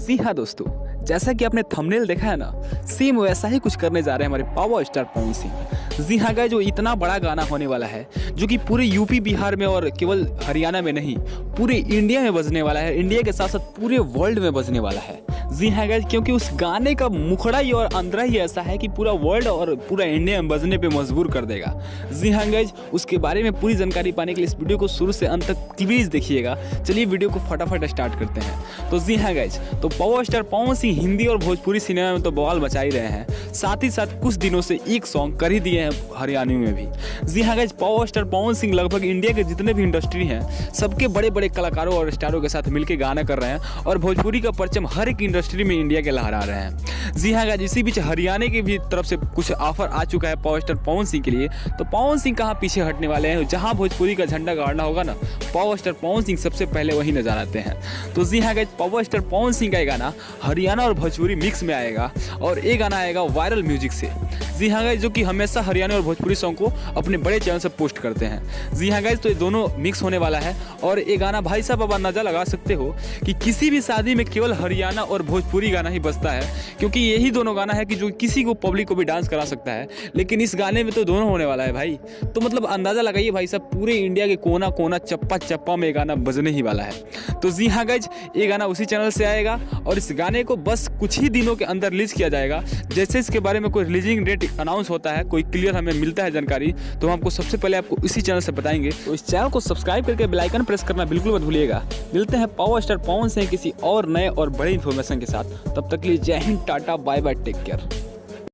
जी हाँ दोस्तों, जैसा कि आपने थंबनेल देखा है ना, सेम वैसा ही कुछ करने जा रहे हैं हमारे पावर स्टार पवन सिंह। जी हाँ गाइस, जो इतना बड़ा गाना होने वाला है जो कि पूरे यूपी बिहार में और केवल हरियाणा में नहीं पूरे इंडिया में बजने वाला है, इंडिया के साथ साथ पूरे वर्ल्ड में बजने वाला है। जी हाँ गाइस, क्योंकि उस गाने का मुखड़ा ही और अंदर ही ऐसा है कि पूरा वर्ल्ड और पूरा इंडिया में बजने पे मजबूर कर देगा। जी हाँ गाइस, उसके बारे में पूरी जानकारी पाने के लिए इस वीडियो को शुरू से अंत तक प्लीज देखिएगा। चलिए वीडियो को फटाफट स्टार्ट करते हैं। तो जी हाँ गाइस, तो पावर स्टार पवन सिंह हिंदी और भोजपुरी सिनेमा में तो बवाल मचा ही रहे हैं, साथ ही साथ कुछ दिनों से एक सॉन्ग कर ही दिए हैं हरियाणवी में भी। जी हाँ guys, power star Pawan Singh लगभग इंडिया के जितने भी इंडस्ट्री हैं सबके बड़े बड़े कलाकारों और स्टारों के साथ मिलकर गाना कर रहे हैं और भोजपुरी का परचम हर एक इंडस्ट्री में इंडिया के लहरा रहे हैं। जी हाँ गाइस, इसी बीच हरियाणा की भी तरफ से कुछ ऑफर आ चुका है पावर स्टार पवन सिंह के लिए। तो पवन सिंह कहाँ पीछे हटने वाले हैं, जहाँ भोजपुरी का झंडा गाड़ना होगा ना, पावर स्टार पवन सिंह सबसे पहले वही नजर आते हैं। तो जी हाँ guys, power star Pawan Singh का गाना हरियाणा और भोजपुरी मिक्स में आएगा और ये गाना आएगा वायरल म्यूजिक से। जी हाँ गाइस, जो कि हमेशा हरियाणा और भोजपुरी सॉन्ग को अपने बड़े चैनल से पोस्ट करते हैं। जी हाँ गाइस, तो ये दोनों मिक्स होने वाला है और ये गाना भाई साहब अब अंदाजा लगा सकते हो कि किसी भी शादी में केवल हरियाणा और भोजपुरी गाना ही बजता है, क्योंकि यही दोनों गाना है कि जो किसी को पब्लिक को भी डांस करा सकता है। लेकिन इस गाने में तो दोनों होने वाला है भाई, तो मतलब अंदाजा लगाइए भाई साहब, पूरे इंडिया के कोना कोना चप्पा चप्पा में गाना बजने ही वाला है। तो जी हाँ गाइस, ये गाना उसी चैनल से आएगा और इस गाने को बस कुछ ही दिनों के अंदर रिलीज किया जाएगा। जैसे इसके बारे में कोई रिलीजिंग डेट अनाउंस होता है, कोई क्लियर हमें मिलता है जानकारी, तो हम आपको सबसे पहले आपको इसी चैनल से बताएंगे। तो इस चैनल को सब्सक्राइब करके बेल आइकन प्रेस करना बिल्कुल मत भूलिएगा। मिलते हैं पावर स्टार पवन सिंह किसी और नए और बड़े इन्फॉर्मेशन के साथ। तब तक के लिए जय हिंद, tata, bye bye, take care.